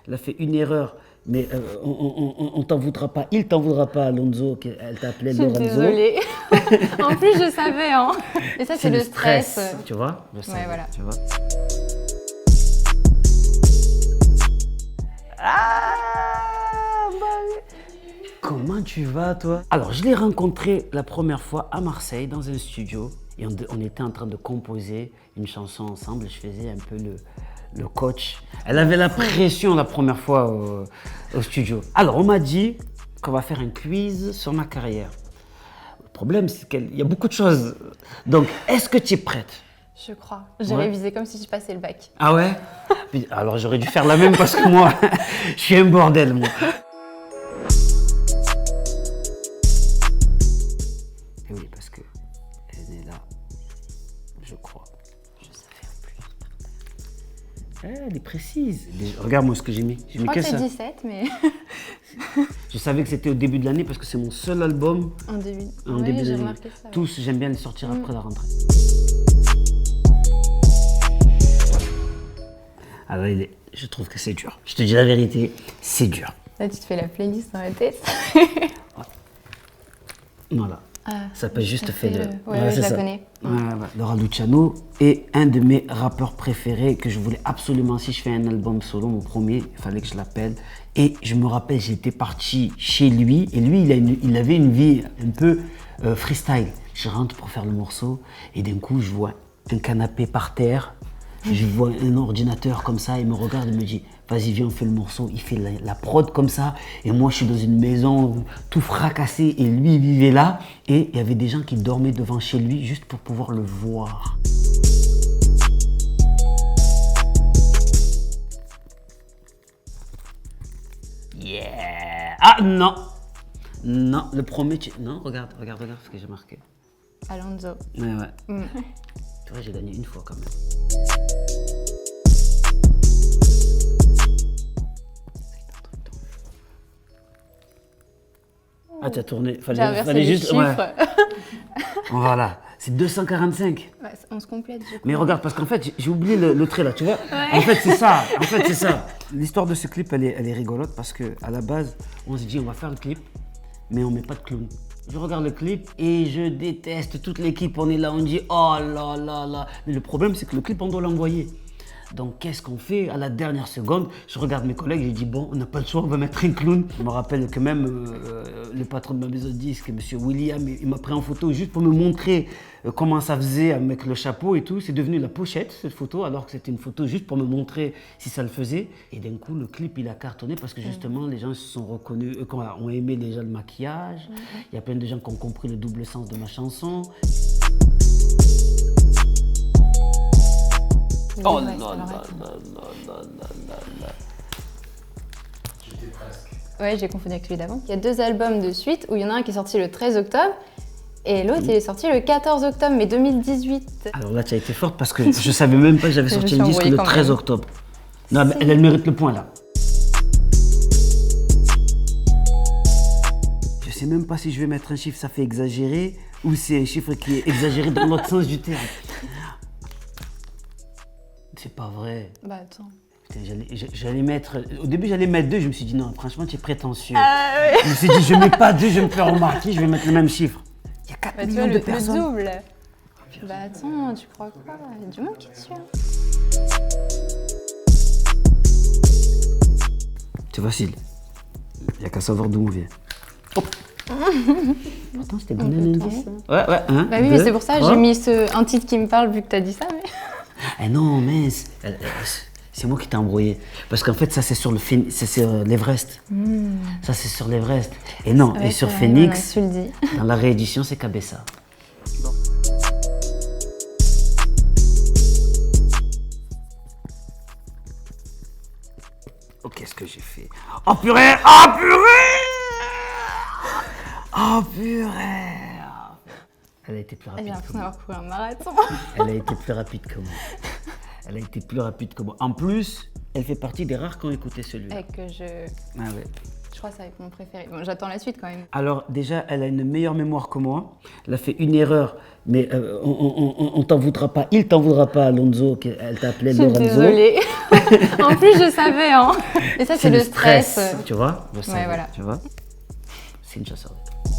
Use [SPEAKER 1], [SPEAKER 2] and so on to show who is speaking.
[SPEAKER 1] Elle a fait une erreur. Mais on t'en voudra pas. Il t'en voudra pas, Alonso. Elle t'appelait
[SPEAKER 2] Je suis
[SPEAKER 1] Lorenzo.
[SPEAKER 2] désolée. En plus, je savais. Hein. Et ça, c'est le stress.
[SPEAKER 1] Tu vois, le stress,
[SPEAKER 2] voilà.
[SPEAKER 1] tu vois. Comment tu vas, toi? Alors, je l'ai rencontré la première fois à Marseille, dans un studio. Et on était en train de composer une chanson ensemble. Je faisais un peu le coach. Elle avait la pression la première fois au studio. Alors, on m'a dit qu'on va faire un quiz sur ma carrière. Le problème, c'est qu'il y a beaucoup de choses. Donc, est-ce que tu es prête?
[SPEAKER 2] Je crois. J'ai révisé comme si je passais le bac.
[SPEAKER 1] Ah ouais? Alors, j'aurais dû faire la même parce que moi, je suis un bordel, moi. Et oui, parce que elle est là, je crois. Je savais en plus. Elle est précise. Regarde-moi ce que j'ai mis. J'ai
[SPEAKER 2] Je
[SPEAKER 1] mis
[SPEAKER 2] crois
[SPEAKER 1] que
[SPEAKER 2] que c'est
[SPEAKER 1] ça.
[SPEAKER 2] 17, mais
[SPEAKER 1] Je savais que c'était au début de l'année parce que c'est mon seul album
[SPEAKER 2] en début.
[SPEAKER 1] en
[SPEAKER 2] Oui,
[SPEAKER 1] début
[SPEAKER 2] j'ai
[SPEAKER 1] d'année.
[SPEAKER 2] remarqué ça.
[SPEAKER 1] Tous, j'aime bien les sortir après la rentrée. Alors, je trouve que c'est dur. Je te dis la vérité, c'est dur.
[SPEAKER 2] Là, tu te fais la playlist dans la tête.
[SPEAKER 1] Voilà. Ça peut juste faire le...
[SPEAKER 2] Ouais, je
[SPEAKER 1] c'est
[SPEAKER 2] la
[SPEAKER 1] ça.
[SPEAKER 2] connais.
[SPEAKER 1] Laura Luciano est un de mes rappeurs préférés que je voulais absolument, si je fais un album solo, mon premier, il fallait que je l'appelle. Et je me rappelle, j'étais parti chez lui et lui, il avait une vie un peu freestyle. Je rentre pour faire le morceau et d'un coup, je vois un canapé par terre. Je vois un ordinateur comme ça, il me regarde et me dit « Vas-y, viens, on fait le morceau ». Il fait la prod comme ça et moi, je suis dans une maison tout fracassé et lui, il vivait là. Et il y avait des gens qui dormaient devant chez lui juste pour pouvoir le voir. Yeah! Ah non! Non, le premier... Non, regarde ce que j'ai marqué.
[SPEAKER 2] Alonso.
[SPEAKER 1] Ouais. Tu vois, j'ai gagné une fois quand même. Ah, tu as tourné.
[SPEAKER 2] J'ai inversé
[SPEAKER 1] Fallait
[SPEAKER 2] les
[SPEAKER 1] juste.
[SPEAKER 2] chiffres.
[SPEAKER 1] Voilà, c'est 245.
[SPEAKER 2] Ouais, on se complète du coup.
[SPEAKER 1] Mais regarde, parce qu'en fait, j'ai oublié le trait là, tu vois. En fait, c'est ça. L'histoire de ce clip, elle est rigolote parce qu'à la base, on se dit, on va faire le clip, mais on met pas de clown. Je regarde le clip et je déteste toute l'équipe. On est là, on dit, oh là là là. Mais le problème, c'est que le clip, on doit l'envoyer. Donc, qu'est-ce qu'on fait? À la dernière seconde, je regarde mes collègues, j'ai dit, bon, on n'a pas le choix, on va mettre un clown. Je me rappelle que même le patron de ma maison de disques, M. William, il m'a pris en photo juste pour me montrer comment ça faisait avec le chapeau et tout. C'est devenu la pochette, cette photo, alors que c'était une photo juste pour me montrer si ça le faisait. Et d'un coup, le clip, il a cartonné parce que justement, les gens se sont reconnus, ont aimé déjà le maquillage. Il y a plein de gens qui ont compris le double sens de ma chanson. Oh non, non.
[SPEAKER 3] J'étais presque.
[SPEAKER 2] Ouais, j'ai confondu avec celui d'avant. Il y a 2 albums de suite où il y en a un qui est sorti le 13 octobre et l'autre il est sorti le 14 octobre, mais 2018.
[SPEAKER 1] Alors là, tu as été forte parce que je savais même pas que j'avais sorti un disque le 13 octobre. Non, mais elle mérite le point là. Je sais même pas si je vais mettre un chiffre, ça fait exagérer, ou c'est un chiffre qui est exagéré dans l'autre sens du terme. C'est pas vrai.
[SPEAKER 2] Bah attends.
[SPEAKER 1] Putain, j'allais mettre... Au début, j'allais mettre 2. Je me suis dit, non, franchement, tu es prétentieux.
[SPEAKER 2] Ouais.
[SPEAKER 1] Je me suis dit, je mets pas 2, je vais me faire remarquer, je vais mettre le même chiffre. Il y a 4
[SPEAKER 2] Bah tu
[SPEAKER 1] millions
[SPEAKER 2] vois,
[SPEAKER 1] de
[SPEAKER 2] le
[SPEAKER 1] personnes.
[SPEAKER 2] double. Bah attends, tu crois quoi? Il y a du monde qui te suit.
[SPEAKER 1] C'est facile. Il n'y a qu'à savoir d'où on vient. Hop. Attends, c'était bon. Ouais. Hein,
[SPEAKER 2] Bah oui, mais c'est pour ça que j'ai mis un titre qui me parle vu que t'as dit ça. Mais...
[SPEAKER 1] Eh non, mince. C'est moi qui t'ai embrouillé. Parce qu'en fait, ça, c'est sur l'Everest. Ça, c'est sur l'Everest. Et non,
[SPEAKER 2] Ouais,
[SPEAKER 1] et sur
[SPEAKER 2] vrai,
[SPEAKER 1] Phoenix,
[SPEAKER 2] tu le dis.
[SPEAKER 1] dans la réédition, c'est Cabessa. Bon. Oh, qu'est-ce que j'ai fait? Oh purée! Oh purée! Oh purée! Elle a été plus
[SPEAKER 2] J'ai
[SPEAKER 1] rapide que
[SPEAKER 2] l'impression
[SPEAKER 1] moi.
[SPEAKER 2] d'avoir couru un marathon.
[SPEAKER 1] Elle a été plus rapide que moi. Elle a été plus rapide que moi. En plus, elle fait partie des rares qui ont écouté celui-là.
[SPEAKER 2] Et que je...
[SPEAKER 1] Ah ouais.
[SPEAKER 2] Je crois que ça va être mon préféré. Bon, j'attends la suite quand même.
[SPEAKER 1] Alors déjà, elle a une meilleure mémoire que moi. Elle a fait une erreur, mais on t'en voudra pas. Il t'en voudra pas, Alonso, qu'elle t'appelait
[SPEAKER 2] Je suis
[SPEAKER 1] Lorenzo.
[SPEAKER 2] désolée. En plus, je savais. Hein. Et ça, c'est le stress.
[SPEAKER 1] Tu vois, le stress,
[SPEAKER 2] voilà.
[SPEAKER 1] tu vois. C'est une chasseur de tête.